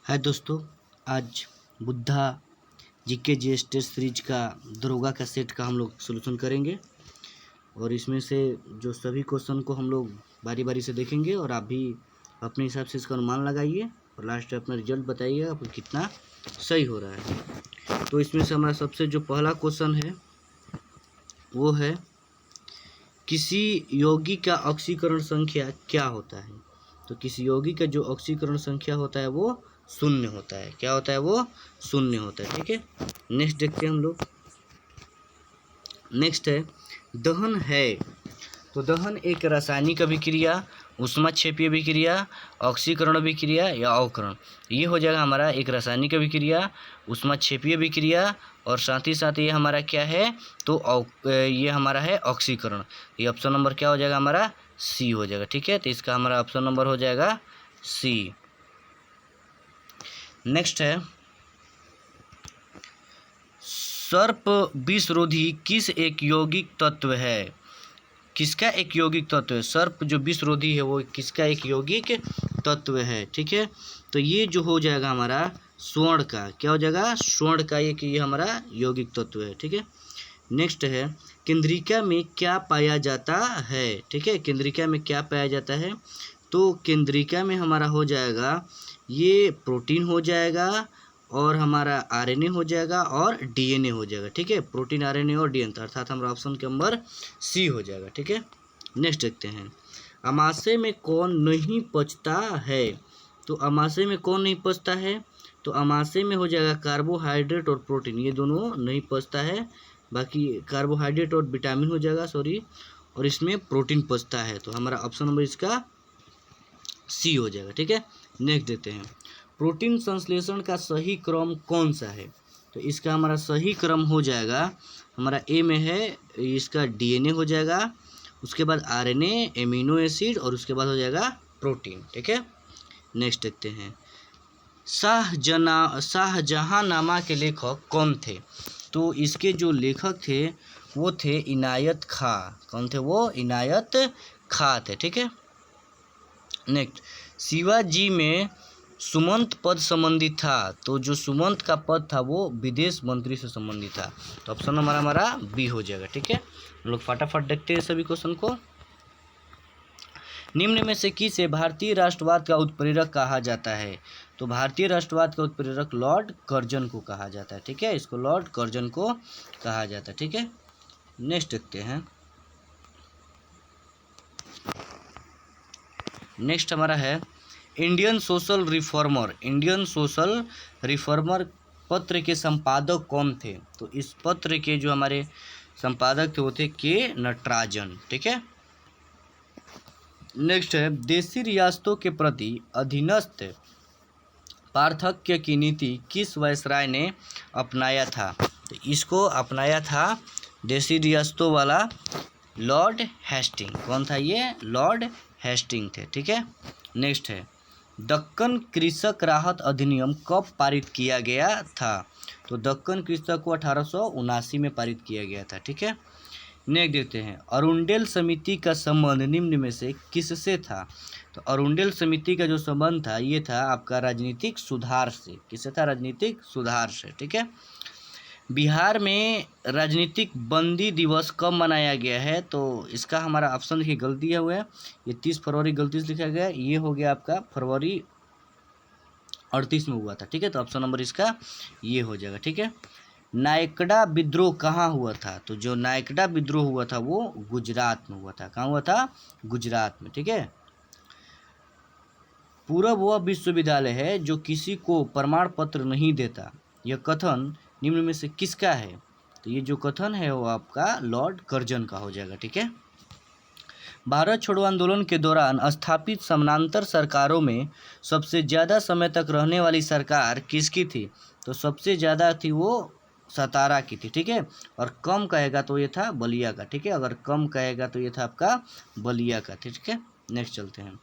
है दोस्तों, आज Buddha GK GS test series का दरोगा का सेट का हम लोग सोल्यूशन करेंगे और इसमें से जो सभी क्वेश्चन को हम लोग बारी बारी से देखेंगे और आप भी अपने हिसाब से इसका अनुमान लगाइए और लास्ट में अपना रिजल्ट बताइएगा आपको कितना सही हो रहा है। तो इसमें से हमारा सबसे जो पहला क्वेश्चन है वो है, किसी यौगिक का ऑक्सीकरण संख्या क्या होता है। तो किसी यौगिक का जो ऑक्सीकरण संख्या होता है वो शून्य होता है। क्या होता है? वो शून्य होता है। ठीक है, नेक्स्ट देखते हैं हम लोग। नेक्स्ट है दहन है। तो दहन एक रासायनिक अभिक्रिया, ऊष्माक्षेपीय अभिक्रिया, ऑक्सीकरण अभिक्रिया या अवकरण। ये हो जाएगा हमारा एक रासायनिक अभिक्रिया, ऊष्माक्षेपीय अभिक्रिया और साथ ही साथ ये हमारा क्या है, तो ये हमारा है ऑक्सीकरण। ये ऑप्शन नंबर क्या हो जाएगा हमारा? सी हो जाएगा। ठीक है, तो इसका हमारा ऑप्शन नंबर हो जाएगा सी। नेक्स्ट है, सर्प विषरोधी किस एक यौगिक तत्व है। किसका एक यौगिक तत्व है? सर्प जो विषरोधी है वो किसका एक यौगिक तत्व है। ठीक है, तो ये जो हो जाएगा हमारा स्वर्ण का। क्या हो जाएगा? स्वर्ण का एक ये हमारा यौगिक तत्व है। ठीक है, नेक्स्ट है केंद्रिका में क्या पाया जाता है। ठीक है, केंद्रिका में क्या पाया जाता है? तो केंद्रिका में हमारा हो जाएगा ये प्रोटीन हो जाएगा और हमारा आरएनए हो जाएगा और डीएनए हो जाएगा। ठीक है, प्रोटीन, आरएनए और डीएनए, अर्थात हमारा ऑप्शन के नंबर सी हो जाएगा। ठीक है, नेक्स्ट देखते हैं, अमाशय में कौन नहीं पचता है। तो अमाशय में कौन नहीं पचता है? तो अमाशय में हो जाएगा कार्बोहाइड्रेट और प्रोटीन, ये दोनों नहीं पचता है। बाकी कार्बोहाइड्रेट और विटामिन हो जाएगा, सॉरी, और इसमें प्रोटीन पचता है। तो हमारा ऑप्शन नंबर इसका सी हो जाएगा। ठीक है, नेक्स्ट देते हैं, प्रोटीन संश्लेषण का सही क्रम कौन सा है। तो इसका हमारा सही क्रम हो जाएगा हमारा ए में है, इसका डीएनए हो जाएगा, उसके बाद आरएनए, एमिनो एसिड और उसके बाद हो जाएगा प्रोटीन। ठीक है, नेक्स्ट देखते हैं, शाहजहांनामा के लेखक कौन थे। तो इसके जो लेखक थे वो थे इनायत खां। कौन थे वो? इनायत खां थे। ठीक है, नेक्स्ट, शिवाजी में सुमंत पद संबंधित था। तो जो सुमंत का पद था वो विदेश मंत्री से संबंधित था। तो ऑप्शन नंबर हमारा बी हो जाएगा। ठीक है, हम लोग फटाफट देखते हैं सभी क्वेश्चन को। निम्न में से किसे भारतीय राष्ट्रवाद का उत्प्रेरक कहा जाता है। तो भारतीय राष्ट्रवाद का उत्प्रेरक लॉर्ड कर्जन को कहा जाता है। ठीक है, इसको लॉर्ड कर्जन को कहा जाता है। ठीक है, नेक्स्ट देखते हैं, नेक्स्ट हमारा है Indian social reformer. Indian social reformer पत्र के संपादक कौन थे। तो इस पत्र के जो हमारे संपादक थे वो थे के नटराजन। ठीक है, नेक्स्ट है, देशी रियासतों के प्रति अधीनस्थ पार्थक्य की नीति किस वायसराय ने अपनाया था। तो इसको अपनाया था देशी रियासतों वाला लॉर्ड हेस्टिंग। कौन था ये? लॉर्ड हेस्टिंग थे। ठीक है, नेक्स्ट है, दक्कन कृषक राहत अधिनियम कब पारित किया गया था। तो दक्कन कृषक को 1879 में पारित किया गया था। ठीक है, नेक्स्ट देखते हैं, अरुंडेल समिति का संबंध निम्न में से किससे था। तो अरुंडेल समिति का जो संबंध था ये था आपका राजनीतिक सुधार से। किससे था? राजनीतिक सुधार से। ठीक है, बिहार में राजनीतिक बंदी दिवस कब मनाया गया है। तो इसका हमारा ऑप्शन देखिए गलती है हुआ है, ये 30 फरवरी गलती से लिखा गया है, ये हो गया आपका फरवरी 38 में हुआ था। ठीक है, तो ऑप्शन नंबर इसका ये हो जाएगा। ठीक है, नायकड़ा विद्रोह कहाँ हुआ था। तो जो नायकड़ा विद्रोह हुआ था वो गुजरात में हुआ था। कहाँ हुआ था? गुजरात में। ठीक है, पूरब वह विश्वविद्यालय है जो किसी को प्रमाण पत्र नहीं देता, यह कथन निम्न में से किसका है। तो ये जो कथन है वो आपका लॉर्ड कर्जन का हो जाएगा। ठीक है, भारत छोड़ो आंदोलन के दौरान स्थापित समानांतर सरकारों में सबसे ज़्यादा समय तक रहने वाली सरकार किसकी थी। तो सबसे ज़्यादा थी वो सतारा की थी। ठीक है, और कम कहेगा तो ये था बलिया का। ठीक है, अगर कम कहेगा तो ये था आपका बलिया का। ठीक है, नेक्स्ट चलते हैं,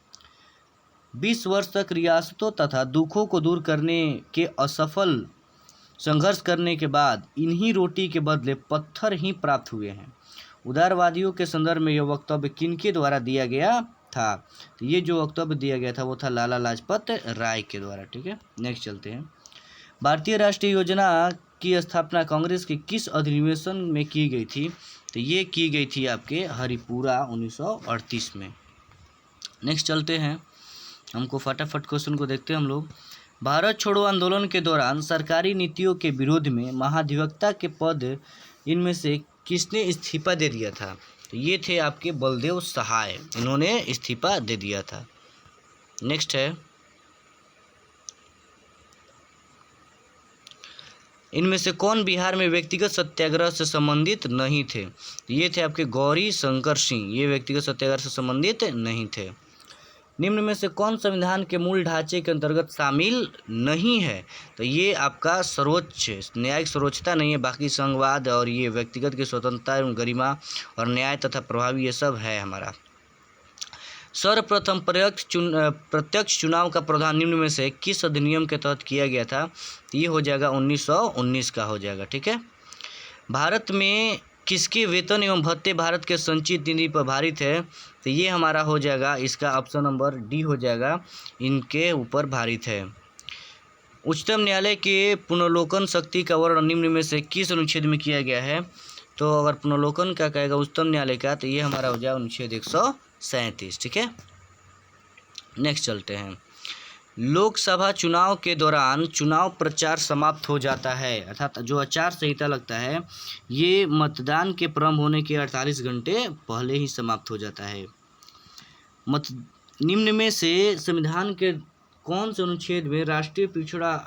20 वर्ष तक रियासतों तथा दुखों को दूर करने के असफल संघर्ष करने के बाद इन्हीं रोटी के बदले पत्थर ही प्राप्त हुए हैं। उदारवादियों के संदर्भ में यह वक्तव्य किनके द्वारा दिया गया था। तो ये जो वक्तव्य दिया गया था वो था लाला लाजपत राय के द्वारा। ठीक है, नेक्स्ट चलते हैं। भारतीय राष्ट्रीय योजना की स्थापना कांग्रेस के किस अधिवेशन में की गई थी? तो ये की गई थी आपके हरिपुरा 1938 में। नेक्स्ट चलते हैं, हमको फटाफट क्वेश्चन को देखते हैं हम लोग। भारत छोड़ो आंदोलन के दौरान सरकारी नीतियों के विरोध में महाधिवक्ता के पद इनमें से किसने इस्तीफा दे दिया था? तो ये थे आपके बलदेव सहाय, इन्होंने इस्तीफा दे दिया था। नेक्स्ट है, इनमें से कौन बिहार में व्यक्तिगत सत्याग्रह से संबंधित नहीं थे? ये थे आपके गौरी शंकर सिंह, ये व्यक्तिगत सत्याग्रह से संबंधित नहीं थे। निम्न में से कौन संविधान के मूल ढांचे के अंतर्गत शामिल नहीं है? तो ये आपका सर्वोच्च न्यायिक सर्वोच्चता नहीं है, बाकी संघवाद और ये व्यक्तिगत की स्वतंत्रता एवं गरिमा और न्याय तथा प्रभावी, ये सब है हमारा। सर्वप्रथम प्रत्यक्ष चुनाव का प्रावधान निम्न में से किस अधिनियम के तहत किया गया था? ये हो जाएगा 1919 का हो जाएगा। ठीक है, भारत में किसके वेतन एवं भत्ते भारत के संचित निधि पर भारित है? तो ये हमारा हो जाएगा, इसका ऑप्शन नंबर डी हो जाएगा, इनके ऊपर भारित है। उच्चतम न्यायालय के पुनर्लोकन शक्ति का वर्णन निम्न में से किस अनुच्छेद में किया गया है? तो अगर पुनर्लोकन का कहेगा उच्चतम न्यायालय का, तो ये हमारा हो जाएगा अनुच्छेद 137। ठीक है, नेक्स्ट चलते हैं। लोकसभा चुनाव के दौरान चुनाव प्रचार समाप्त हो जाता है, अर्थात जो आचार संहिता लगता है ये मतदान के प्रारंभ होने के 48 घंटे पहले ही समाप्त हो जाता है। निम्न में से संविधान के कौन से अनुच्छेद में राष्ट्रीय पिछड़ा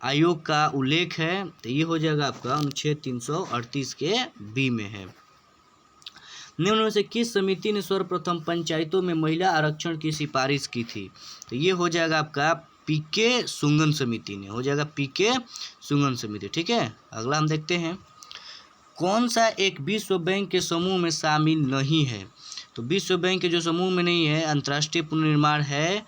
आयोग का उल्लेख है? तो ये हो जाएगा आपका अनुच्छेद 338 के बी में है। निम्न में से किस समिति ने सर्वप्रथम पंचायतों में महिला आरक्षण की सिफारिश की थी? तो ये हो जाएगा आपका पीके सुंगन समिति ने, हो जाएगा पीके सुंगन समिति। ठीक है, अगला हम देखते हैं, कौन सा एक विश्व बैंक के समूह में शामिल नहीं है? तो विश्व बैंक के जो समूह में नहीं है, अंतर्राष्ट्रीय पुनर्निर्माण है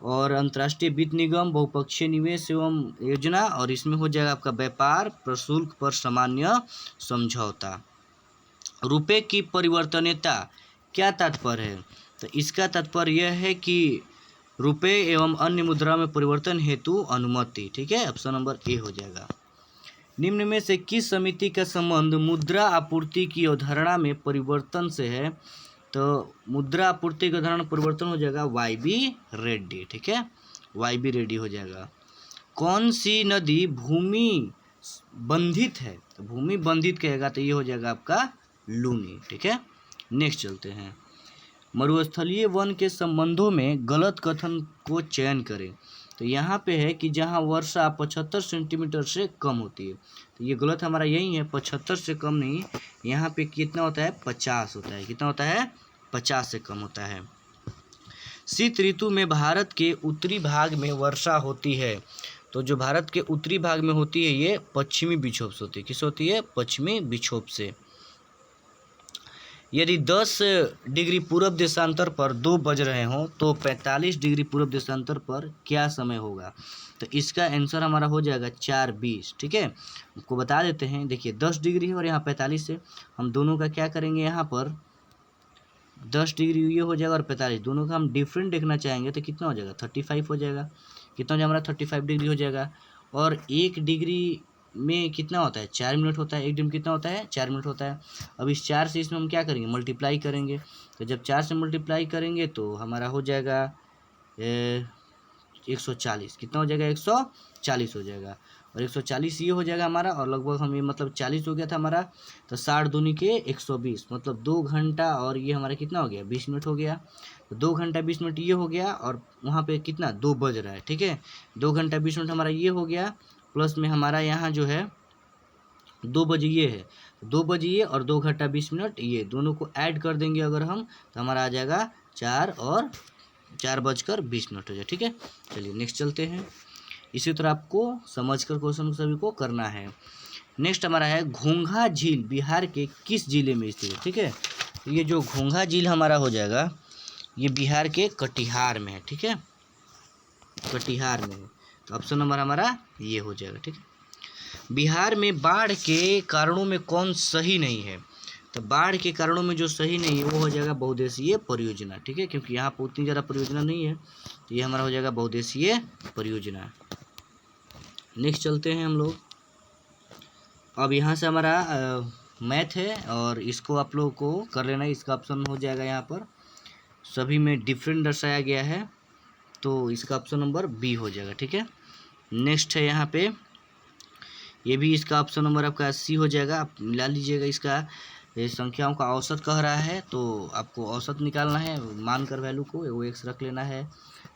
और अंतर्राष्ट्रीय वित्त निगम, बहुपक्षीय निवेश एवं योजना, और इसमें हो जाएगा आपका व्यापार प्रशुल्क पर सामान्य समझौता। रुपए की परिवर्तनीयता क्या तात्पर्य है? तो इसका तात्पर्य यह है कि रुपए एवं अन्य मुद्रा में परिवर्तन हेतु अनुमति। ठीक है, ऑप्शन नंबर ए हो जाएगा। निम्न में से किस समिति का संबंध मुद्रा आपूर्ति की अवधारणा में परिवर्तन से है? तो मुद्रा आपूर्ति की अवधारणा परिवर्तन हो जाएगा वाई.बी. रेड्डी। ठीक है, वाई.बी. रेड्डी हो जाएगा। कौन सी नदी भूमि बंधित है? तो भूमि बंधित कहेगा तो ये हो जाएगा आपका लूनी। ठीक है, नेक्स्ट चलते हैं। मरुस्थलीय वन के संबंधों में गलत कथन को चयन करें। तो यहाँ पे है कि जहाँ वर्षा 75 सेंटीमीटर से कम होती है, तो ये गलत हमारा यही है, 75 से कम नहीं, यहाँ पे कितना होता है 50 होता है। कितना होता है? 50 से कम होता है। शीत ऋतु में भारत के उत्तरी भाग में वर्षा होती है, तो जो भारत के उत्तरी भाग में होती है ये पश्चिमी विक्षोभ से होती है। किस होती है? पश्चिमी विक्षोभ से। यदि 10 डिग्री पूर्व देशांतर पर 2 बज रहे हों तो 45 डिग्री पूर्व देशांतर पर क्या समय होगा? तो इसका आंसर हमारा हो जाएगा 4:20। ठीक है, आपको बता देते हैं, देखिए 10 डिग्री है और यहाँ 45 है, हम दोनों का क्या करेंगे, यहाँ पर 10 डिग्री ये हो जाएगा और 45, दोनों का हम डिफरेंट देखना चाहेंगे तो कितना हो जाएगा 35 हो जाएगा। कितना हो जाएगा हमारा 35 डिग्री हो जाएगा। और 1 डिग्री में कितना होता है? 4 मिनट होता है। 1 डिग्री में कितना होता है? 4 मिनट होता है। अब इस 4 से इसमें हम क्या करेंगे? मल्टीप्लाई करेंगे। तो जब 4 से मल्टीप्लाई करेंगे तो हमारा हो जाएगा 140। कितना हो जाएगा? 140 हो जाएगा। और 140 ये हो जाएगा हमारा, और लगभग हम ये मतलब 40 हो गया था हमारा, तो 60 दूनी के 120, मतलब 2 घंटा और ये हमारा कितना हो गया? 20 मिनट हो गया। तो 2 घंटा 20 मिनट ये हो गया, और वहाँ पे कितना 2 बज रहा है। ठीक है, 2 घंटा 20 मिनट हमारा ये हो गया, प्लस में हमारा यहाँ जो है 2 बजे ये है, 2 बजे ये और 2 घंटा 20 मिनट ये, दोनों को ऐड कर देंगे अगर हम, तो हमारा आ जाएगा 4 और 4:20 हो जाए। ठीक है, चलिए नेक्स्ट चलते हैं। इसी तरह आपको समझकर क्वेश्चन सभी को करना है। नेक्स्ट हमारा है, घोंघा झील बिहार के किस जिले में स्थित है? ठीक है, तो ये जो घोंघा झील हमारा हो जाएगा ये बिहार के कटिहार में है। ठीक है, कटिहार में है, तो ऑप्शन नंबर हमारा ये हो जाएगा। ठीक है, बिहार में बाढ़ के कारणों में कौन सही नहीं है? तो बाढ़ के कारणों में जो सही नहीं है वो हो जाएगा बहुउद्देशीय परियोजना, ठीक है, क्योंकि यहाँ पर उतनी ज़्यादा परियोजना नहीं है, तो ये हमारा हो जाएगा बहुउद्देशीय परियोजना। नेक्स्ट चलते हैं हम लोग। अब यहाँ से हमारा मैथ है और इसको आप लोगों को कर लेना है। इसका ऑप्शन हो जाएगा यहाँ पर सभी में डिफरेंट दर्शाया गया है, तो इसका ऑप्शन नंबर बी हो जाएगा, ठीक है। नेक्स्ट है यहाँ पे, ये भी इसका ऑप्शन नंबर आपका सी हो जाएगा। आप मिला लीजिएगा, इसका ये संख्याओं का औसत कह रहा है, तो आपको औसत निकालना है, मान कर वैल्यू को वो एक्स रख लेना है,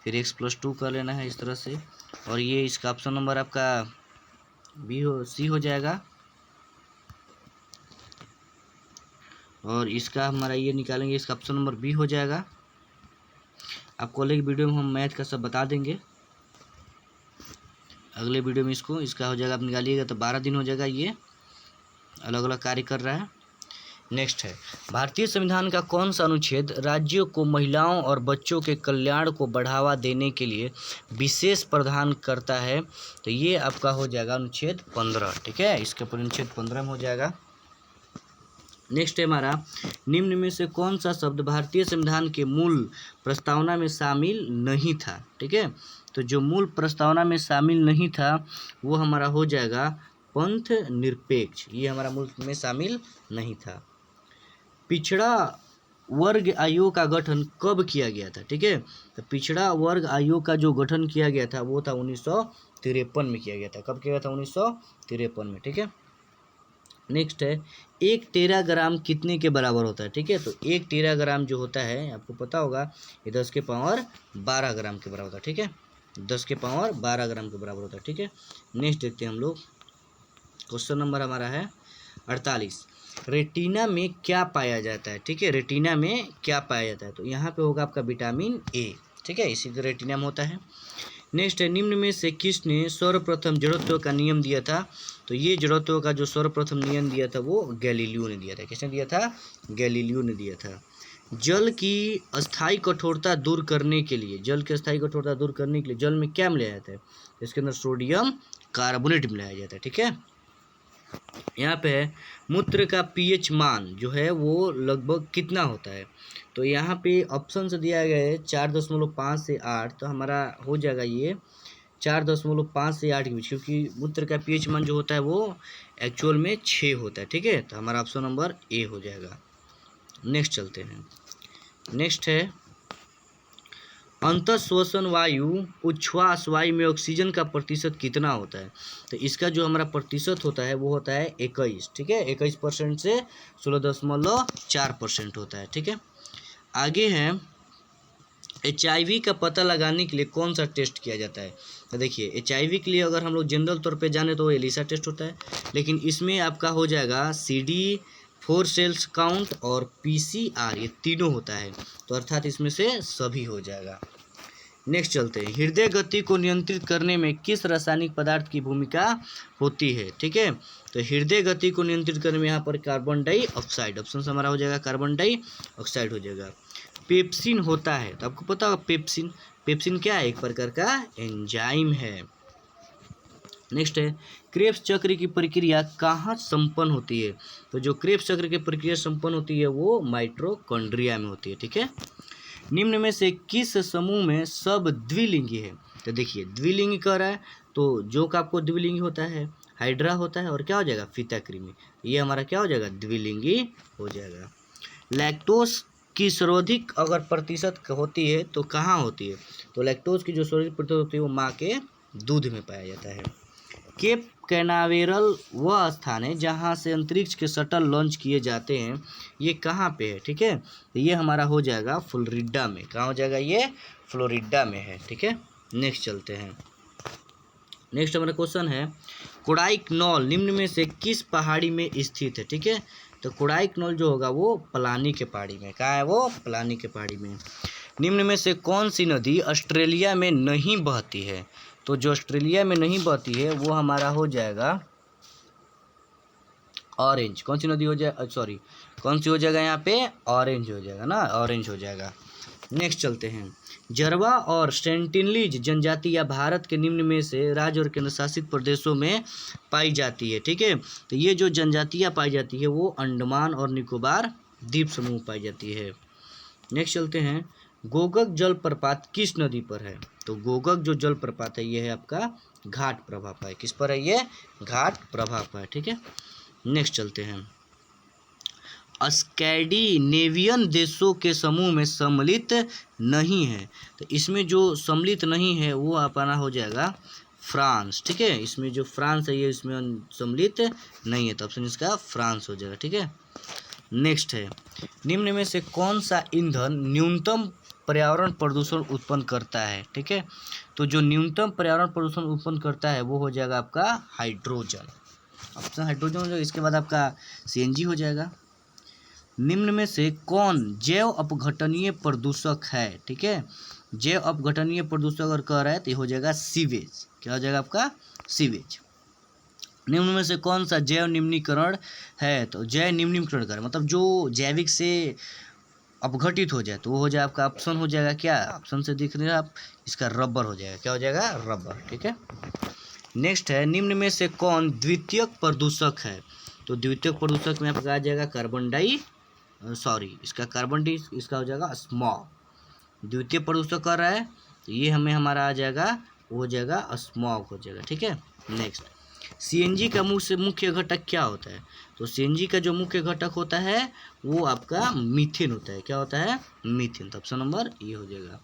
फिर x + 2 कर लेना है इस तरह से, और ये इसका ऑप्शन नंबर आपका सी हो जाएगा। और इसका हमारा ये निकालेंगे, इसका ऑप्शन नंबर बी हो जाएगा। आपको अगले वीडियो में हम मैथ का सब बता देंगे, अगले वीडियो में इसका हो जाएगा। आप निकालिएगा तो 12 दिन हो जाएगा। ये अलग अलग कार्य कर रहा है। नेक्स्ट है, भारतीय संविधान का कौन सा अनुच्छेद राज्यों को महिलाओं और बच्चों के कल्याण को बढ़ावा देने के लिए विशेष प्रावधान करता है? तो ये आपका हो जाएगा अनुच्छेद 15, ठीक है, इसके ऊपर अनुच्छेद 15 में हो जाएगा। नेक्स्ट है हमारा, निम्न में से कौन सा शब्द भारतीय संविधान के मूल प्रस्तावना में शामिल नहीं था? ठीक है, तो जो मूल प्रस्तावना में शामिल नहीं था वो हमारा हो जाएगा पंथ निरपेक्ष, ये हमारा मूल में शामिल नहीं था। पिछड़ा वर्ग आयोग का गठन कब किया गया था? ठीक है, तो पिछड़ा वर्ग आयोग का जो गठन किया गया था वो था 1953 में किया गया था। कब किया गया था? 1953 में, ठीक है। नेक्स्ट है, 1 टेराग्राम कितने के बराबर होता है? ठीक है, तो 1 टेराग्राम जो होता है आपको पता होगा ये 10 के पावर 12 ग्राम के बराबर होता है, ठीक है, 10 के पावर 12 ग्राम के बराबर होता है, ठीक है। नेक्स्ट देखते हैं हम लोग, क्वेश्चन नंबर हमारा है 48, रेटिना में क्या पाया जाता है? ठीक है, रेटिना में क्या पाया जाता है? तो यहाँ पे होगा आपका विटामिन ए, ठीक है, इसी तरह रेटिना में होता है। नेक्स्ट है, निम्न में से किसने सर्वप्रथम जड़त्व का नियम दिया था? तो ये जड़त्व का जो सर्वप्रथम नियम दिया था वो गैलीलियो ने दिया था। किसने दिया था? गैलीलियो ने दिया था। जल की अस्थायी कठोरता दूर करने के लिए, जल की अस्थायी कठोरता दूर करने के लिए जल में क्या मिलाया जाता है? इसके अंदर सोडियम कार्बोनेट मिलाया जाता है, ठीक है। यहाँ पे है, मूत्र का पीएच मान जो है वो लगभग कितना होता है? तो यहाँ पे ऑप्शन से दिया गया है 4.5 से 8, तो हमारा हो जाएगा ये 4.5 से 8 के बीच, क्योंकि मूत्र का पीएच मान जो होता है वो एक्चुअल में 6 होता है, ठीक है, तो हमारा ऑप्शन नंबर ए हो जाएगा। नेक्स्ट चलते हैं। नेक्स्ट है, अंतःश्वसन वायु उच्छ्वास वायु में ऑक्सीजन का प्रतिशत कितना होता है? तो इसका जो हमारा प्रतिशत होता है वो होता है 21, ठीक है, 21% से 16.4% होता है, ठीक है। आगे है, HIV का पता लगाने के लिए कौन सा टेस्ट किया जाता है? तो देखिए, HIV के लिए अगर हम लोग जनरल तौर पे जाने तो एलिसा टेस्ट होता है, लेकिन इसमें आपका हो जाएगा CD4 सेल्स काउंट और PCR, ये तीनों होता है, तो अर्थात इसमें से सभी हो जाएगा। नेक्स्ट चलते हैं, हृदय गति को नियंत्रित करने में किस रासायनिक पदार्थ की भूमिका होती है? ठीक है, तो हृदय गति को नियंत्रित करने में यहाँ पर कार्बन डाइऑक्साइड, ऑप्शन से हमारा हो जाएगा कार्बन डाइऑक्साइड हो जाएगा। पेप्सिन होता है, तो आपको पता होगा पेप्सिन, पेप्सिन क्या है? एक प्रकार का एंजाइम है। नेक्स्ट है, क्रेब्स चक्र की प्रक्रिया कहाँ संपन्न होती है? तो जो क्रेब्स चक्र की प्रक्रिया संपन्न होती है वो माइटोकॉन्ड्रिया में होती है, ठीक है। निम्न में से किस समूह में सब द्विलिंगी है? तो देखिए, द्विलिंगी कह रहा है, तो जो का आपको द्विलिंगी होता है हाइड्रा होता है, और क्या हो जाएगा? फीताकृमि, ये हमारा क्या हो जाएगा? द्विलिंगी हो जाएगा। लैक्टोज की सर्वाधिक अगर प्रतिशत होती है तो कहाँ होती है? तो लैक्टोज की जो सर्वाधिक प्रतिशत होती है वो माँ के दूध में पाया जाता है। केप कैनावेरल वह स्थान है जहाँ से अंतरिक्ष के शटल लॉन्च किए जाते हैं, ये कहाँ पे है? ठीक है, तो ये हमारा हो जाएगा फ्लोरिडा में। कहाँ हो जाएगा? ये फ्लोरिडा में है, ठीक है। नेक्स्ट चलते हैं। नेक्स्ट हमारा क्वेश्चन है, कोडाइकनॉल निम्न में से किस पहाड़ी में स्थित है? ठीक है, तो कोडाइकनॉल जो होगा वो पलानी के पहाड़ी में। कहाँ है वो? पलानी के पहाड़ी में। निम्न में से कौन सी नदी ऑस्ट्रेलिया में नहीं बहती है? तो जो ऑस्ट्रेलिया में नहीं बहती है वो हमारा हो जाएगा ऑरेंज। कौन सी नदी हो जाए, सॉरी कौन सी हो जाएगा यहाँ पे? ऑरेंज हो जाएगा ना, ऑरेंज हो जाएगा। नेक्स्ट चलते हैं, जरवा और सेंटिनलीज जनजाति या भारत के निम्न में से राज्य और केंद्र शासित प्रदेशों में पाई जाती है। ठीक है, तो ये जो जनजातियाँ पाई जाती है वो अंडमान और निकोबार द्वीप समूह में पाई जाती है। नेक्स्ट चलते हैं, गोगक जलप्रपात किस नदी पर है? तो गोगक जो जलप्रपात है ये है आपका घाट प्रभा पर है। किस पर है ये? घाट प्रभा पर है। ठीक है, नेक्स्ट चलते हैं, स्कैंडिनेवियन देशों के समूह में सम्मिलित नहीं है। तो इसमें जो सम्मिलित नहीं है वो अपना हो जाएगा फ्रांस। ठीक है, इसमें जो फ्रांस है ये इसमें सम्मिलित नहीं है, तो ऑप्शन इसका फ्रांस हो जाएगा। ठीक है, नेक्स्ट है, निम्न में से कौन सा ईंधन न्यूनतम पर्यावरण प्रदूषण उत्पन्न करता है? ठीक है, तो जो न्यूनतम पर्यावरण प्रदूषण उत्पन्न करता है वो हो जाएगा आपका हाइड्रोजन। ऑप्शन हाइड्रोजन हो जाएगा। इसके बाद आपका सीएनजी हो जाएगा। निम्न में से कौन जैव अपघटनीय प्रदूषक है? ठीक है, जैव अपघटनीय प्रदूषक अगर कह रहा है तो ये हो जाएगा सीवेज। क्या हो जाएगा आपका? सीवेज। निम्न में से कौन सा जैव निम्नीकरण है? तो जैव निम्नीकरण कर मतलब जो जैविक से अपघटित हो जाए तो वो हो जाए आपका ऑप्शन हो जाएगा क्या? ऑप्शन से दिख रहे हैं आप, इसका रबर हो जाएगा। क्या हो जाएगा? रबर। ठीक है, नेक्स्ट है, निम्न में से कौन द्वितीयक प्रदूषक है? तो द्वितीयक प्रदूषक में आपका आ जाएगा इसका कार्बन डी, इसका हो जाएगा स्मॉग। द्वितीय प्रदूषक कर रहा है तो ये हमारा आ जाएगा, वो हो जाएगा स्मॉग हो जाएगा। ठीक है, नेक्स्ट, सीएनजी का मुख्य घटक क्या होता है? तो सीएनजी का जो मुख्य घटक होता है वो आपका मीथेन होता है। क्या होता है? मीथेन। तो ऑप्शन नंबर ये हो जाएगा।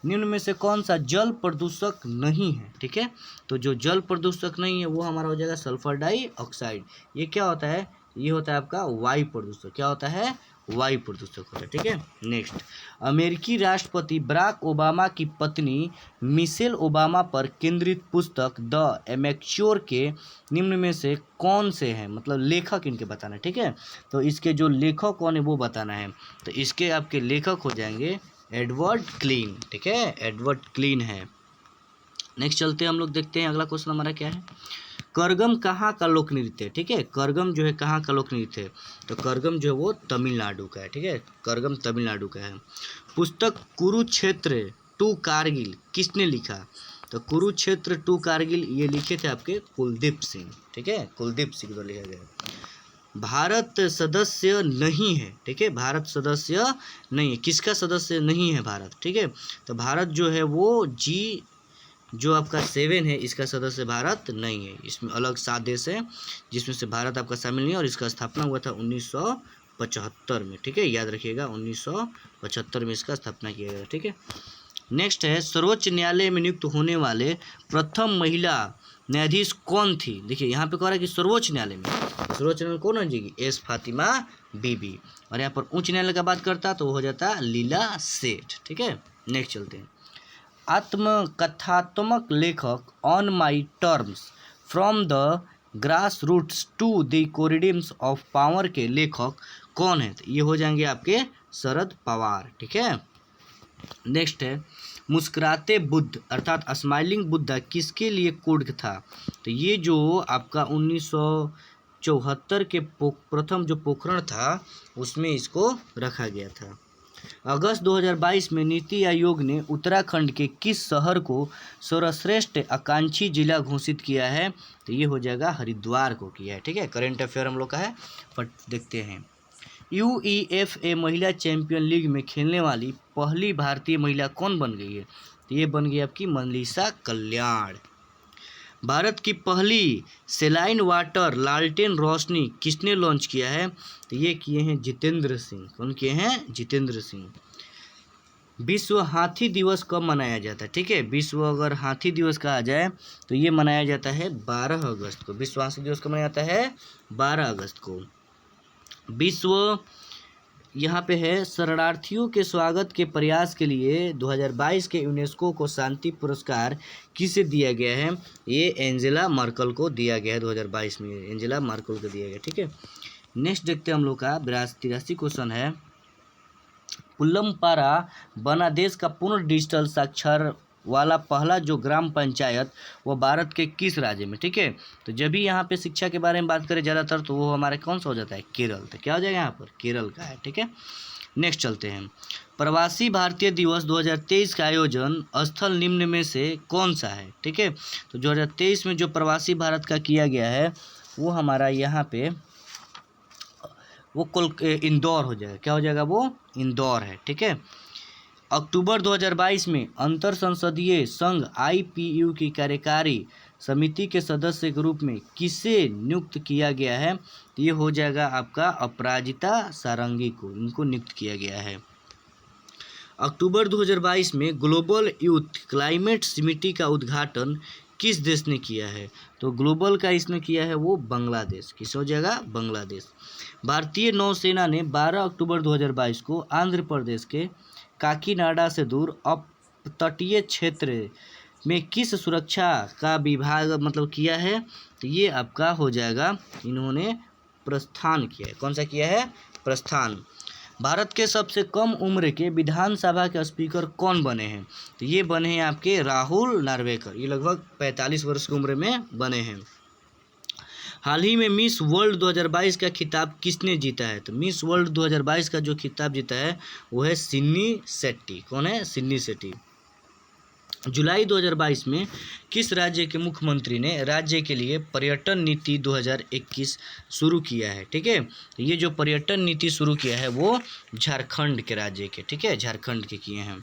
निम्न में से कौन सा जल प्रदूषक नहीं है? ठीक है, तो जो जल प्रदूषक नहीं है वो हमारा हो जाएगा सल्फर डाइऑक्साइड। ये क्या होता है? ये होता है आपका वायु प्रदूषक। क्या होता है? वायु प्रदूषक होता है। ठीक है, नेक्स्ट, अमेरिकी राष्ट्रपति बराक ओबामा की पत्नी मिशेल ओबामा पर केंद्रित पुस्तक द एमेच्योर के निम्न में से कौन से हैं? मतलब लेखक इनके बताना है। ठीक है, तो इसके जो लेखक कौन है वो बताना है। तो इसके आपके लेखक हो जाएंगे एडवर्ड क्लीन। ठीक है, एडवर्ड क्लीन है। नेक्स्ट चलते हैं, हम लोग देखते हैं अगला क्वेश्चन हमारा क्या है। करगम कहाँ का लोक नृत्य है? ठीक है, करगम जो है कहाँ का लोक नृत्य है? तो करगम जो है वो तमिलनाडु का है। ठीक है, करगम तमिलनाडु का है। पुस्तक कुरुक्षेत्र टू कारगिल किसने लिखा? तो कुरुक्षेत्र टू कारगिल ये लिखे थे आपके कुलदीप सिंह। ठीक है, कुलदीप सिंह द्वारा लिखा गया। भारत सदस्य नहीं है। ठीक है, भारत सदस्य नहीं है। किसका सदस्य नहीं है भारत? ठीक है, तो भारत जो है वो जो आपका 7 है इसका सदस्य भारत नहीं है। इसमें अलग 7 देश है जिसमें से भारत आपका शामिल नहीं है और इसका स्थापना हुआ था 1975 में। ठीक है, याद रखिएगा 1975 में इसका स्थापना किया गया। ठीक है, नेक्स्ट है, सर्वोच्च न्यायालय में नियुक्त होने वाले प्रथम महिला न्यायाधीश कौन थी? देखिए यहाँ पे कह रहा है कि सर्वोच्च न्यायालय में कौन हो जाएगी? एस फातिमा बीबी। और यहाँ पर उच्च न्यायालय का बात करता तो वो हो जाता लीला सेठ। ठीक है, नेक्स्ट चलते हैं, आत्मकथात्मक लेखक on my terms from the grass roots to the corridors of power के लेखक कौन है? तो ये हो जाएंगे आपके शरद पवार। ठीक है, नेक्स्ट है, मुस्कुराते बुद्ध अर्थात स्माइलिंग बुद्धा किसके लिए कोड था? तो ये जो आपका 1974 के प्रथम जो पोखरण था उसमें इसको रखा गया था। अगस्त 2022 में नीति आयोग ने उत्तराखंड के किस शहर को सर्वश्रेष्ठ आकांक्षी जिला घोषित किया है? तो ये हो जाएगा हरिद्वार को किया है। ठीक है, करंट अफेयर हम लोग का है, बट देखते हैं, UEFA महिला चैंपियन लीग में खेलने वाली पहली भारतीय महिला कौन बन गई है? तो ये बन गई आपकी मनीषा कल्याण। भारत की पहली सेलाइन वाटर लालटेन रोशनी किसने लॉन्च किया है? तो ये किए हैं जितेंद्र सिंह। कौन किए हैं? जितेंद्र सिंह। विश्व हाथी दिवस कब मनाया जाता है? ठीक है, विश्व अगर हाथी दिवस कहा जाए तो ये मनाया जाता है 12 अगस्त को। विश्व हाथी दिवस कब मनाया जाता है? 12 अगस्त को। विश्व यहाँ पे है, शरणार्थियों के स्वागत के प्रयास के लिए 2022 के यूनेस्को को शांति पुरस्कार किसे दिया गया है? ये एंजेला मर्कल को दिया गया है 2022 में, एंजेला मर्कल को दिया गया। ठीक है, नेक्स्ट देखते हैं हम लोग का 83 क्वेश्चन है, पुल्लमपारा बना देश का पूर्ण डिजिटल साक्षर वाला पहला जो ग्राम पंचायत वो भारत के किस राज्य में? ठीक है, तो जब भी यहाँ पे शिक्षा के बारे में बात करें ज़्यादातर तो वो हमारे कौन सा हो जाता है? केरल। तो क्या हो जाएगा यहाँ पर? केरल का है। ठीक है, नेक्स्ट चलते हैं। प्रवासी भारतीय दिवस 2023 का आयोजन स्थल निम्न में से कौन सा है? ठीक है, तो 2023 में जो प्रवासी भारत का किया गया है वो हमारा यहाँ पे वो इंदौर हो जाएगा। क्या हो जाएगा? वो इंदौर है। ठीक है, अक्टूबर 2022 में अंतर संसदीय संघ IPU की कार्यकारी समिति के सदस्य के रूप में किसे नियुक्त किया गया है? तो ये हो जाएगा आपका अपराजिता सारंगी को, इनको नियुक्त किया गया है। अक्टूबर 2022 में ग्लोबल यूथ क्लाइमेट समिति का उद्घाटन किस देश ने किया है? तो ग्लोबल का इसने किया है वो बांग्लादेश। किस हो जाएगा? बांग्लादेश। भारतीय नौसेना ने 12 अक्टूबर 2022 को आंध्र प्रदेश के काकीनाडा से दूर अपतटीय क्षेत्र में किस सुरक्षा का विभाग मतलब किया है? तो ये आपका हो जाएगा, इन्होंने प्रस्थान किया है। कौन सा किया है? प्रस्थान। भारत के सबसे कम उम्र के विधानसभा के स्पीकर कौन बने हैं? तो ये बने हैं आपके राहुल नार्वेकर। ये लगभग 45 वर्ष की उम्र में बने हैं। हाल ही में मिस वर्ल्ड 2022 का खिताब किसने जीता है? तो मिस वर्ल्ड 2022 का जो खिताब जीता है वो है सिडनी शेट्टी। कौन है? सिडनी शेट्टी। जुलाई 2022 में किस राज्य के मुख्यमंत्री ने राज्य के लिए पर्यटन नीति 2021 शुरू किया है? ठीक है, ये जो पर्यटन नीति शुरू किया है वो झारखंड के राज्य के, ठीक है, झारखंड के किए हैं।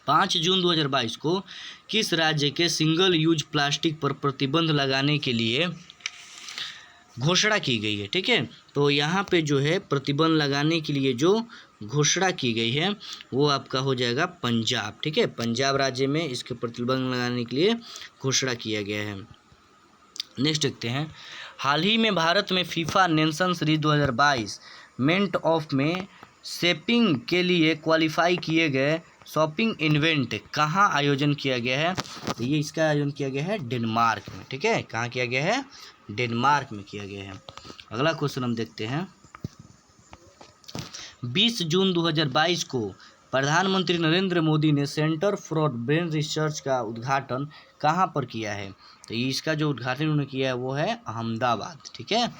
5 जून 2022 को किस राज्य के सिंगल यूज प्लास्टिक पर प्रतिबंध लगाने के लिए घोषणा की गई है? ठीक है, तो यहाँ पे जो है प्रतिबंध लगाने के लिए जो घोषणा की गई है वो आपका हो जाएगा पंजाब। ठीक है, पंजाब राज्य में इसके प्रतिबंध लगाने के लिए घोषणा किया गया है। नेक्स्ट देखते हैं। हाल ही में भारत में FIFA nation series 2022 meant of में शेपिंग के लिए क्वालिफाई किए गए शॉपिंग इवेंट कहाँ आयोजन किया गया है? तो ये इसका आयोजन किया गया है डेनमार्क में। ठीक है, कहाँ किया गया है? डेनमार्क में किया गया है। अगला क्वेश्चन हम देखते हैं। 20 जून 2022 को प्रधानमंत्री नरेंद्र मोदी ने सेंटर फॉर ब्रेन रिसर्च का उद्घाटन कहाँ पर किया है? तो इसका जो उद्घाटन उन्होंने किया है वो है अहमदाबाद। ठीक है,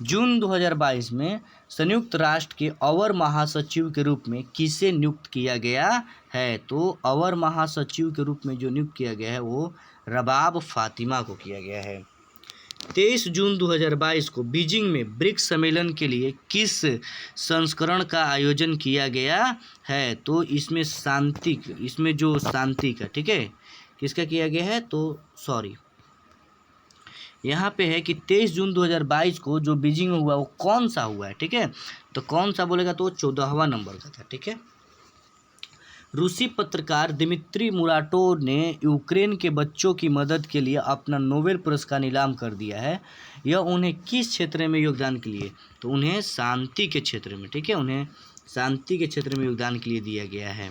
जून 2022 में संयुक्त राष्ट्र के अवर महासचिव के रूप में किसे नियुक्त किया गया है? तो अवर महासचिव के रूप में जो नियुक्त किया गया है वो रबाब फातिमा को किया गया है। 23 जून 2022 को बीजिंग में ब्रिक्स सम्मेलन के लिए किस संस्करण का आयोजन किया गया है? तो इसमें इसमें जो शांति का, ठीक है, किसका किया गया है? तो सॉरी, यहाँ पे है कि 23 जून 2022 को जो बीजिंग में हुआ वो कौन सा हुआ है? ठीक है, तो कौन सा बोलेगा तो 14वां नंबर का था। ठीक है, रूसी पत्रकार दिमित्री मुराटोव ने यूक्रेन के बच्चों की मदद के लिए अपना नोबेल पुरस्कार नीलाम कर दिया है। यह उन्हें किस क्षेत्र में योगदान के लिए? तो उन्हें शांति के क्षेत्र में, ठीक है, उन्हें शांति के क्षेत्र में योगदान के लिए दिया गया है।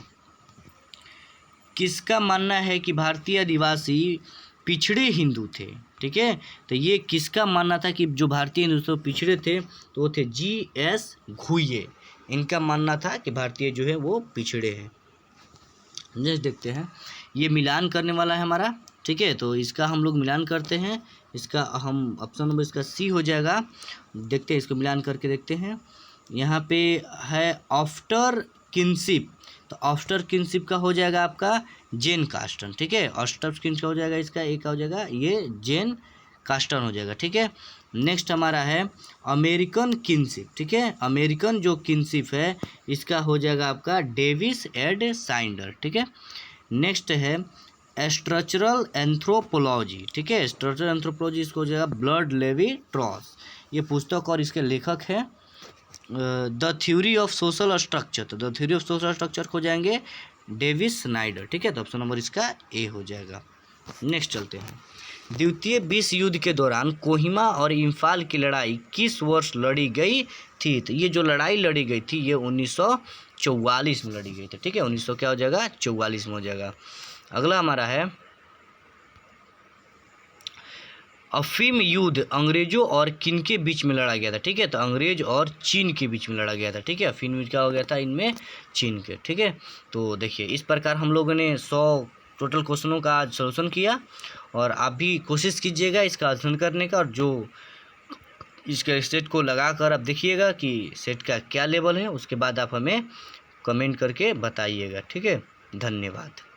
किसका मानना है कि भारतीय आदिवासी पिछड़े हिंदू थे? ठीक है, तो ये किसका मानना था कि जो भारतीय हिंदू तो पिछड़े थे? तो वो थे GS घुइये। इनका मानना था कि भारतीय जो है वो पिछड़े हैं। नेक्स्ट देखते हैं। ये मिलान करने वाला है हमारा। ठीक है, तो इसका हम लोग मिलान करते हैं। इसका हम ऑप्शन नंबर इसका C हो जाएगा। देखते हैं, इसको मिलान करके देखते हैं। यहाँ पे है आफ्टर किनशिप, तो आफ्टर किनशिप का हो जाएगा आपका जेन कास्टन। ठीक है, आफ्टर किनशिप का हो जाएगा इसका एक का हो जाएगा ये जेन कास्टन हो जाएगा। ठीक है, नेक्स्ट हमारा है अमेरिकन किनशिप। ठीक है, अमेरिकन जो किनशिप है इसका हो जाएगा आपका डेविस एड साइंडर। ठीक है, नेक्स्ट है स्ट्रक्चरल एंथ्रोपोलॉजी। ठीक है, स्ट्रक्चरल एंथ्रोपोलॉजी इसको हो जाएगा ब्लड लेवी ट्रॉस। ये पुस्तक और इसके लेखक हैं the theory of social structure. तो the theory of social structure हो जाएंगे डेविस स्नाइडर। ठीक है, तो ऑप्शन नंबर इसका A हो जाएगा। नेक्स्ट चलते हैं। द्वितीय विश्व युद्ध के दौरान कोहिमा और इम्फाल की लड़ाई किस वर्ष लड़ी गई थी? तो ये जो लड़ाई लड़ी गई थी ये 1944 में लड़ी गई थी। ठीक है, 1900 क्या हो जाएगा 44 में हो जाएगा। अगला हमारा है अफीम युद्ध अंग्रेजों और किन के बीच में लड़ा गया था? ठीक है, तो अंग्रेज और चीन के बीच में लड़ा गया था। ठीक है, अफीम युद्ध क्या हो गया था इनमें? चीन के। ठीक है, तो देखिए इस प्रकार हम लोगों ने 100 टोटल क्वेश्चनों का आज सोल्यूशन किया और आप भी कोशिश कीजिएगा इसका अध्ययन करने का। और जो इसके सेट को लगाकर आप देखिएगा कि सेट का क्या लेवल है, उसके बाद आप हमें कमेंट करके बताइएगा। ठीक है, धन्यवाद।